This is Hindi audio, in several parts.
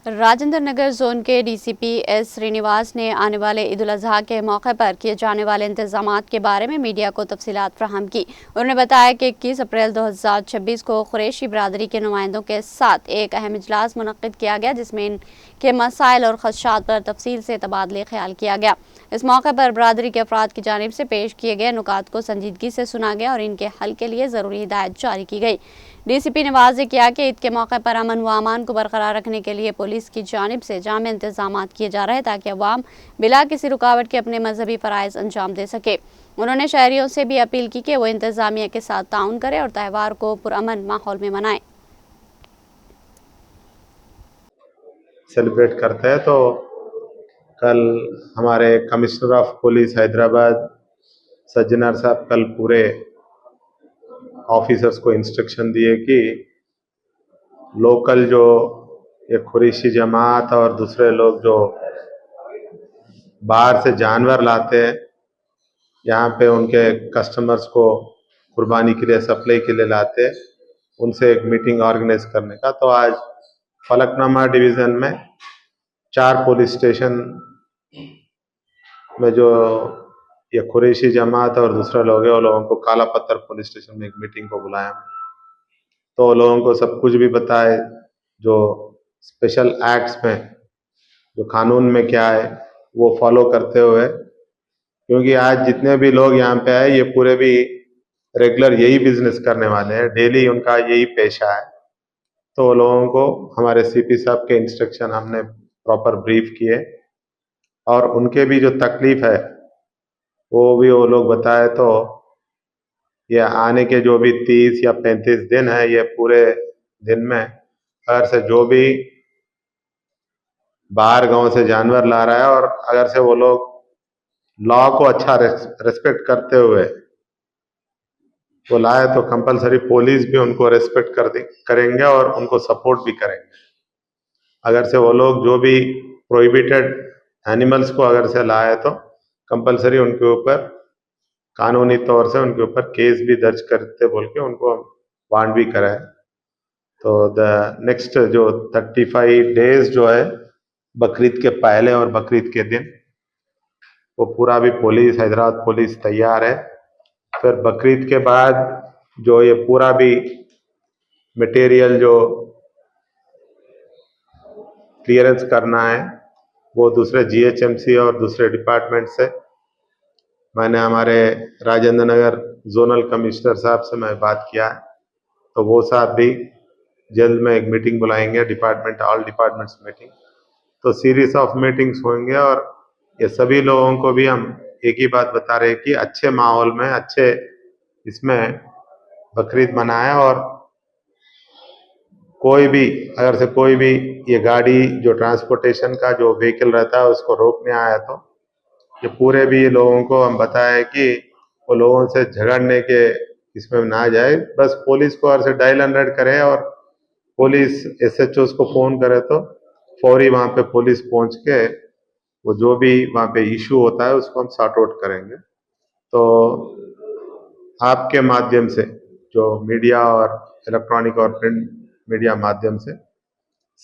राजेंद्र नगर जोन के डीसीपी एस श्रीनिवास ने आने वाले ईद उल अजहा के मौके पर किए जाने वाले इंतजामात के बारे में मीडिया को तफसीलात फराहम की। उन्होंने बताया कि 21 अप्रैल 2026 को कुरैशी बिरादरी के नुमाइंदों के साथ एक अहम इजलास मुनक्किद किया गया, जिसमें इनके मसाइल और खदशात पर तफसील से तबादले ख्याल किया गया। इस मौके पर बिरादरी के अफराद की जानिब से पेश किए गए नुकात को संजीदगी से सुना गया और इनके हल के लिए ज़रूरी हिदायत जारी की गई। डीसीपी ने वाज़ेह किया कि ईद के मौके पर अमन व अमान को बरकरार रखने के लिए पुलिस की जानिब से जामे इंतजाम किए जा रहे हैं ताकि अवाम बिला किसी रुकावट के अपने मजहबी फ़राइज़ अंजाम दे सके। उन्होंने शहरियों से भी अपील की कि वो इंतजामिया के साथ ताउन करें और त्यौहार को पुरअमन माहौल में मनाएं। सेलिब्रेट करते हैं। तो कल हमारे commissioner of police Hyderabad Sajjanar साहब कल पूरे ऑफिसर्स को इंस्ट्रक्शन दिए कि लोकल जो ये कुरैशी जमात और दूसरे लोग जो बाहर से जानवर लाते हैं, यहाँ पे उनके कस्टमर्स को कुर्बानी के लिए सप्लाई के लिए लाते हैं, उनसे एक मीटिंग ऑर्गेनाइज करने का। तो आज फलकनुमा डिवीज़न में 4 पुलिस स्टेशन में जो ये कुरैशी जमात और दूसरे लोग हैं, वो लोगों को काला पत्थर पुलिस स्टेशन में एक मीटिंग को बुलाया, तो वो लोगों को सब कुछ भी बताए, जो स्पेशल एक्ट्स में जो कानून में क्या है वो फॉलो करते हुए, क्योंकि आज जितने भी लोग यहाँ पे आए ये पूरे भी रेगुलर यही बिजनेस करने वाले हैं, डेली उनका यही पेशा है। तो वो लोगों को हमारे सीपी साहब के इंस्ट्रक्शन हमने प्रॉपर ब्रीफ किए और उनके भी जो तकलीफ है वो भी वो लोग बताए। तो ये आने के जो भी 30 या 35 दिन है, ये पूरे दिन में अगर से जो भी बाहर गांव से जानवर ला रहा है और अगर से वो लोग लॉ को अच्छा रेस्पेक्ट करते हुए वो लाए तो कंपलसरी पुलिस भी उनको रेस्पेक्ट करेंगे और उनको सपोर्ट भी करेंगे। अगर से वो लोग जो भी प्रोहिबिटेड एनिमल्स को अगर से लाए तो कंपलसरी उनके ऊपर कानूनी तौर से उनके ऊपर केस भी दर्ज करते बोल के उनको वार्न भी कराए। तो द नेक्स्ट जो 35 डेज जो है बकरीद के पहले और बकरीद के दिन वो पूरा भी पुलिस हैदराबाद पुलिस तैयार है। फिर बकरीद के बाद जो ये पूरा भी मटेरियल जो क्लियरेंस करना है वो दूसरे जीएचएमसी और दूसरे डिपार्टमेंट से मैंने हमारे राजेंद्र नगर जोनल कमिश्नर साहब से मैं बात किया है, तो वो साहब भी जल्द में एक मीटिंग बुलाएंगे, ऑल डिपार्टमेंट्स मीटिंग। तो सीरीज ऑफ मीटिंग्स होंगे और ये सभी लोगों को भी हम एक ही बात बता रहे हैं कि अच्छे माहौल में अच्छे इसमें बकरीद मनाएं और कोई भी अगर से कोई भी ये गाड़ी जो ट्रांसपोर्टेशन का जो व्हीकल रहता है उसको रोकने आया तो ये पूरे भी लोगों को हम बताया कि वो लोगों से झगड़ने के इसमें ना जाए, बस पुलिस को अगर से डायल 100 करे और पुलिस एसएचओ को फोन करे तो फौरी वहां पे पुलिस पहुंच के वो जो भी वहां पे इशू होता है उसको हम सॉर्ट आउट करेंगे। तो आपके माध्यम से जो मीडिया और इलेक्ट्रॉनिक और प्रिंट मीडिया माध्यम से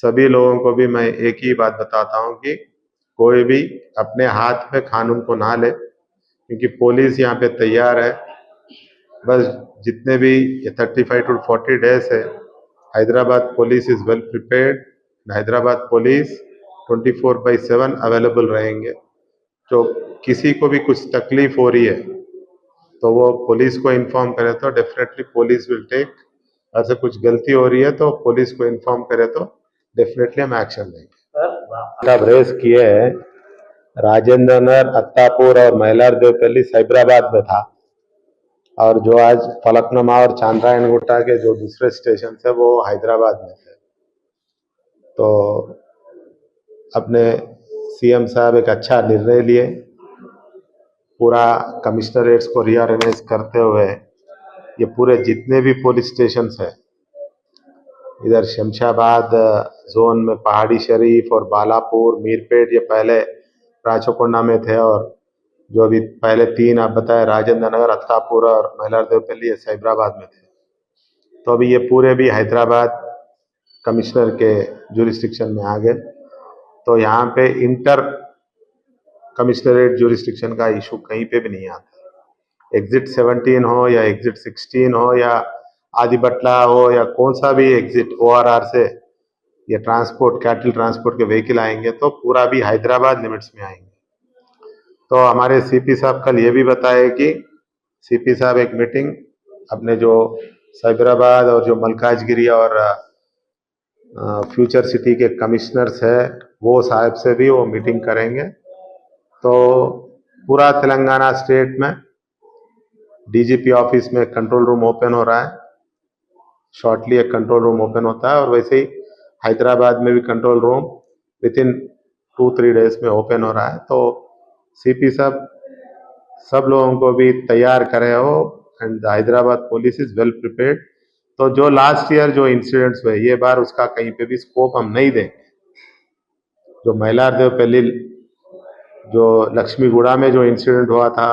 सभी लोगों को भी मैं एक ही बात बताता हूं कि कोई भी अपने हाथ में कानून को ना ले, क्योंकि पुलिस यहाँ पे तैयार है। बस जितने भी 35 to 40 डेज है, Hyderabad police is well prepared. Hyderabad police 24/7 available रहेंगे। जो किसी को भी कुछ तकलीफ हो रही है तो वो पुलिस को इन्फॉर्म करे तो डेफिनेटली पुलिस विल टेक, ऐसे कुछ गलती हो रही है तो पुलिस को इन्फॉर्म करे तो डेफिनेटली हम एक्शन लेंगे। रेस किए राजेंद्र नगर, अत्तापुर और मैलारदेवपल्ली साइबराबाद में था और जो आज फलकनुमा और चांद्रायणगुट्टा के जो दूसरे स्टेशन है वो हैदराबाद में थे। तो अपने सीएम साहब एक अच्छा निर्णय लिए, पूरा कमिश्नरेट्स को रीऑर्गेनाइज करते हुए ये पूरे जितने भी पुलिस स्टेशन है इधर शमशाबाद जोन में पहाड़ी शरीफ और बालापुर मीरपेट ये पहले राचोकोंडा में थे और जो अभी पहले 3 आप बताए राजेंद्र नगर, अत्तापुर और मैलारदेवपल्ली ये साइबराबाद में थे। तो अभी ये पूरे भी हैदराबाद कमिश्नर के जुरिस्डिक्शन में आ गए। तो यहाँ पे इंटर कमिश्नरेट जुरिस्डिक्शन का इशू कहीं पे भी नहीं आता। एग्जिट 17 हो या एग्जिट 16 हो या आदिबटला हो या कौन सा भी एग्जिट ORR से ये ट्रांसपोर्ट कैटल ट्रांसपोर्ट के व्हीकल आएंगे तो पूरा भी हैदराबाद लिमिट्स में आएंगे। तो हमारे सीपी साहब कल ये भी बताए कि सीपी साहब एक मीटिंग अपने जो साइबराबाद और जो मलकाजगिरी और फ्यूचर सिटी के कमिश्नर्स है वो साहब से भी वो मीटिंग करेंगे। तो पूरा तेलंगाना स्टेट में डीजीपी ऑफिस में कंट्रोल रूम ओपन हो रहा है। शॉर्टली एक कंट्रोल रूम ओपन होता है और वैसे ही हैदराबाद में भी कंट्रोल रूम विथिन 2-3 डेज में ओपन हो रहा है। तो सीपी साहब सब लोगों को भी तैयार करे हो and Hyderabad police is well prepared. तो जो लास्ट ईयर जो इंसिडेंट्स हुए ये बार उसका कहीं पे भी स्कोप हम नहीं दें। जो मैलार देवपल्ली जो लक्ष्मीगुड़ा में जो इंसिडेंट हुआ था